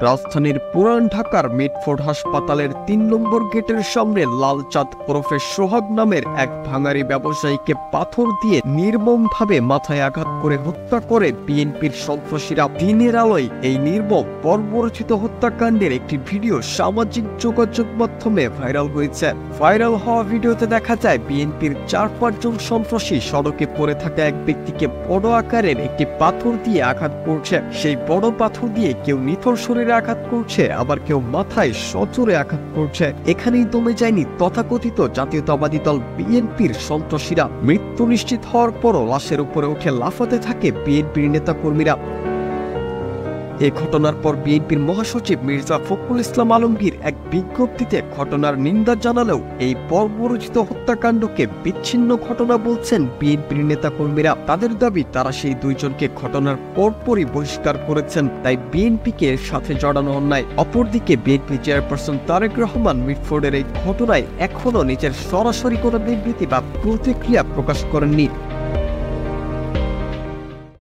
রাজধানীর পুরান ঢাকার মিটফোর্ড হাসপাতালের ৩ নম্বর গেটের সামনে লালচাঁদ ওরফে সোহাগ নামের এক ভাঙারি ব্যবসায়ীকে পাথর দিয়ে নির্মমভাবে মাথায় আঘাত করে হত্যা করে বিএনপির সন্ত্রাসীরা। দিনের আলোয় এই নির্মম বর্বরচিত হত্যাকাণ্ডের একটি ভিডিও সামাজিক যোগাযোগ মাধ্যমে ভাইরাল হয়েছে। ভাইরাল হওয়া ভিডিওতে দেখা যায় বিএনপির ৪-৫ জন সন্ত্রাসী সড়কে পড়ে থাকা এক ব্যক্তিকে বড় আকারের একটি পাথর দিয়ে আঘাত করছে। সেই বড় পাথর দিয়ে কেউ নিথর শরীরে আঘাত করছে, আবার কেউ মাথায় সজোরে আঘাত করছে। এখানেই দমে যায়নি তথাকথিত জাতীয়তাবাদী দল বিএনপির সন্ত্রাসীরা। মৃত্যু নিশ্চিত হওয়ার পরও লাশের উপরে উঠে লাফাতে থাকে বিএনপির নেতাকর্মীরা। এই ঘটনার পর বিএনপির মহাসচিব মির্জা ফখরুল ইসলাম আলমগীর এক বিজ্ঞপ্তিতে ঘটনার নিন্দা জানালেও এই বর্বরচিত হত্যাকাণ্ডকে বিচ্ছিন্ন ঘটনা বলছেন বিএনপির নেতাকর্মীরা। তাদের দাবি তারা সেই দুইজনকে ঘটনার পরপরই বহিষ্কার করেছেন, তাই বিএনপিকে এর সাথে জড়ানো অন্যায়। অপরদিকে বিএনপি চেয়ারপারসন তারেক রহমান মিটফোর্ডের এই ঘটনায় এখনো নিজের সরাসরি কোনো বিবৃতি বা প্রতিক্রিয়া প্রকাশ করেননি।